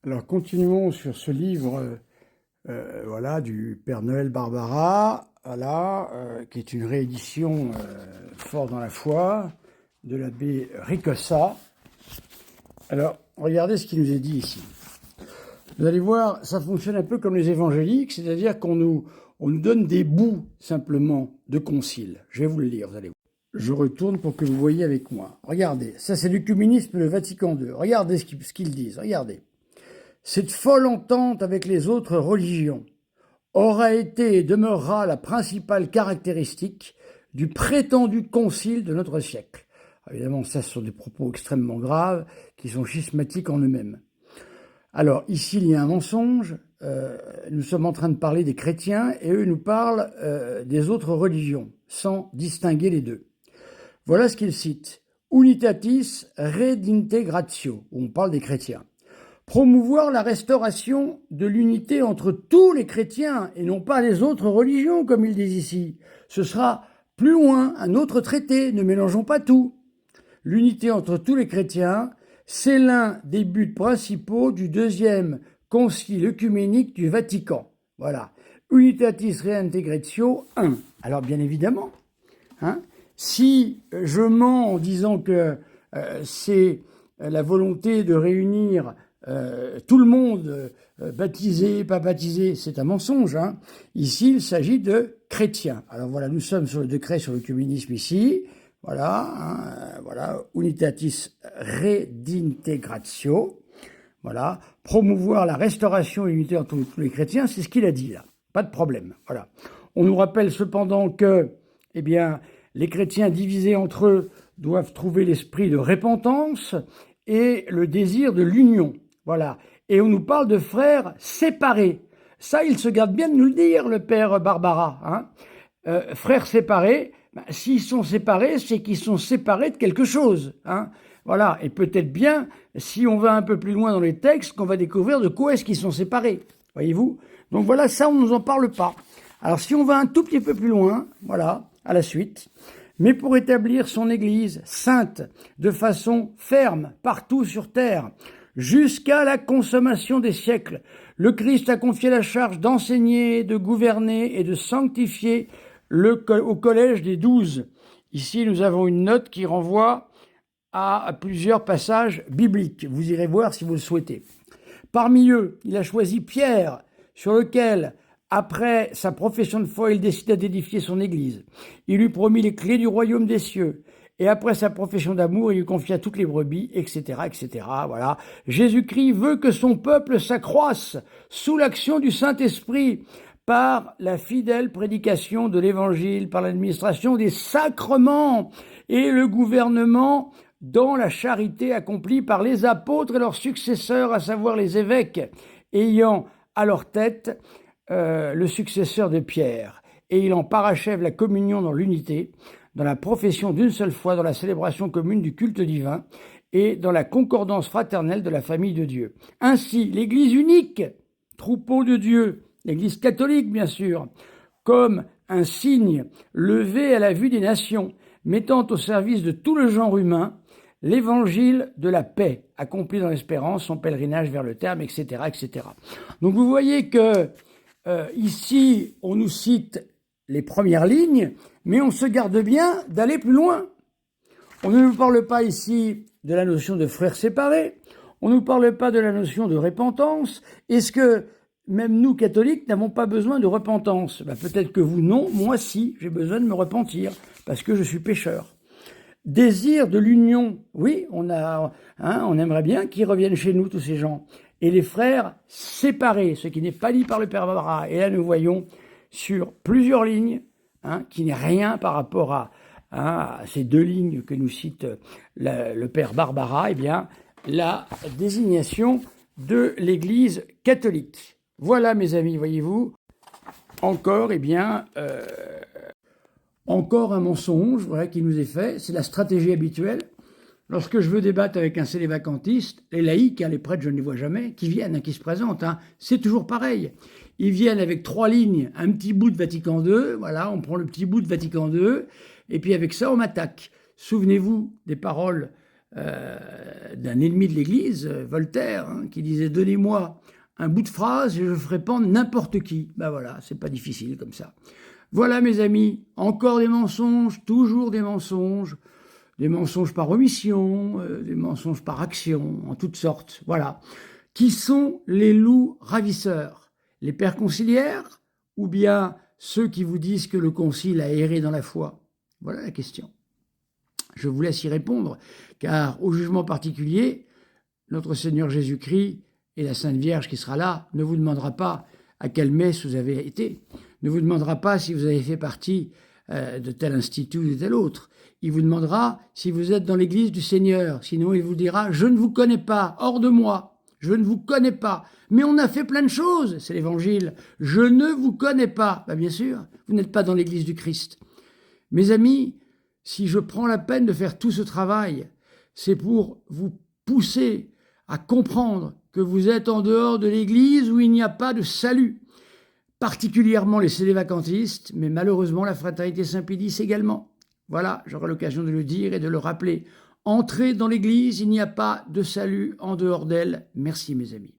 Alors, continuons sur ce livre voilà, du Père Noël Barbara, voilà, qui est une réédition fort dans la foi de l'abbé Ricossa. Alors, regardez ce qui nous est dit ici. Vous allez voir, ça fonctionne un peu comme les évangéliques, c'est-à-dire qu'on nous donne des bouts simplement de concile. Je vais vous le lire, vous allez voir. Je retourne pour que vous voyez avec moi. Regardez, ça c'est l'œcuménisme de Vatican II. Regardez ce qu'ils disent, regardez. Cette folle entente avec les autres religions aura été et demeurera la principale caractéristique du prétendu concile de notre siècle. Évidemment, ça, ce sont des propos extrêmement graves qui sont schismatiques en eux-mêmes. Alors, ici, il y a un mensonge. Nous sommes en train de parler des chrétiens et eux nous parlent des autres religions, sans distinguer les deux. Voilà ce qu'ils citent. Unitatis redintegratio, où on parle des chrétiens. Promouvoir la restauration de l'unité entre tous les chrétiens et non pas les autres religions, comme ils disent ici. Ce sera plus loin un autre traité, ne mélangeons pas tout. L'unité entre tous les chrétiens, c'est l'un des buts principaux du deuxième concile œcuménique du Vatican. Voilà. Unitatis Reintegratio 1. Alors bien évidemment, si je mens en disant que c'est la volonté de réunir tout le monde, baptisé, pas baptisé, c'est un mensonge. Ici, il s'agit de chrétiens. Alors voilà, nous sommes sur le décret sur l'œcuménisme ici. Voilà, voilà, Unitatis Redintegratio. Voilà, promouvoir la restauration et l'unité entre tous les chrétiens, c'est ce qu'il a dit là. Pas de problème. Voilà. On nous rappelle cependant que, eh bien, les chrétiens divisés entre eux doivent trouver l'esprit de repentance et le désir de l'union. Voilà. Et on nous parle de frères séparés. Ça, il se garde bien de nous le dire, le père Barbara. Frères séparés, s'ils sont séparés, c'est qu'ils sont séparés de quelque chose. Voilà. Et peut-être bien, si on va un peu plus loin dans les textes, qu'on va découvrir de quoi est-ce qu'ils sont séparés. Voyez-vous? Donc voilà, ça, on ne nous en parle pas. Alors si on va un tout petit peu plus loin, voilà, à la suite, mais pour établir son Église sainte de façon ferme partout sur terre, jusqu'à la consommation des siècles, le Christ a confié la charge d'enseigner, de gouverner et de sanctifier au collège des 12. Ici, nous avons une note qui renvoie à plusieurs passages bibliques. Vous irez voir si vous le souhaitez. Parmi eux, il a choisi Pierre, sur lequel, après sa profession de foi, il décida d'édifier son Église. Il lui promit les clés du royaume des cieux. Et après sa profession d'amour, il lui confia toutes les brebis, etc., etc. Voilà. Jésus-Christ veut que son peuple s'accroisse sous l'action du Saint-Esprit par la fidèle prédication de l'Évangile, par l'administration des sacrements et le gouvernement dans la charité accomplie par les apôtres et leurs successeurs, à savoir les évêques, ayant à leur tête le successeur de Pierre. Et il en parachève la communion dans l'unité, dans la profession d'une seule foi, dans la célébration commune du culte divin et dans la concordance fraternelle de la famille de Dieu. Ainsi, l'Église unique, troupeau de Dieu, l'Église catholique bien sûr, comme un signe levé à la vue des nations, mettant au service de tout le genre humain l'évangile de la paix, accompli dans l'espérance, son pèlerinage vers le terme, etc., etc. Donc vous voyez que ici, on nous cite les premières lignes, mais on se garde bien d'aller plus loin. On ne nous parle pas ici de la notion de frères séparés, on ne nous parle pas de la notion de repentance. Est-ce que même nous, catholiques, n'avons pas besoin de repentance? Peut-être que vous, non, moi si, j'ai besoin de me repentir, parce que je suis pécheur. Désir de l'union, oui, on aimerait bien qu'ils reviennent chez nous, tous ces gens. Et les frères séparés, ce qui n'est pas dit par le Père Barbara. Et là, nous voyons sur plusieurs lignes, qui n'est rien par rapport à ces deux lignes que nous cite le Père Barbara, eh bien, la désignation de l'Église catholique. Voilà, mes amis, voyez-vous, encore, eh bien, encore un mensonge, voilà, qui nous est fait. C'est la stratégie habituelle. Lorsque je veux débattre avec un célibacantiste, les laïcs, les prêtres, je ne les vois jamais, qui viennent, qui se présentent, c'est toujours pareil. Ils viennent avec 3 lignes, un petit bout de Vatican II, voilà, on prend le petit bout de Vatican II, et puis avec ça, on m'attaque. Souvenez-vous des paroles d'un ennemi de l'Église, Voltaire, hein, qui disait « Donnez-moi un bout de phrase et je ferai pendre n'importe qui ». Ben voilà, c'est pas difficile comme ça. Voilà mes amis, encore des mensonges, toujours des mensonges par omission, des mensonges par action, en toutes sortes. Voilà. Qui sont les loups ravisseurs? Les pères conciliaires ou bien ceux qui vous disent que le concile a erré dans la foi? Voilà la question. Je vous laisse y répondre, car au jugement particulier, notre Seigneur Jésus-Christ et la Sainte Vierge qui sera là ne vous demandera pas à quelle messe vous avez été, ne vous demandera pas si vous avez fait partie de tel institut ou de tel autre. Il vous demandera si vous êtes dans l'église du Seigneur. Sinon, il vous dira « Je ne vous connais pas, hors de moi, je ne vous connais pas. Mais on a fait plein de choses, c'est l'évangile. Je ne vous connais pas. » Ben, bien sûr, vous n'êtes pas dans l'église du Christ. Mes amis, si je prends la peine de faire tout ce travail, c'est pour vous pousser à comprendre que vous êtes en dehors de l'église où il n'y a pas de salut. Particulièrement les cédévacantistes, mais malheureusement la fraternité Saint-Pédis également. Voilà, j'aurai l'occasion de le dire et de le rappeler. Entrez dans l'église, il n'y a pas de salut en dehors d'elle. Merci mes amis.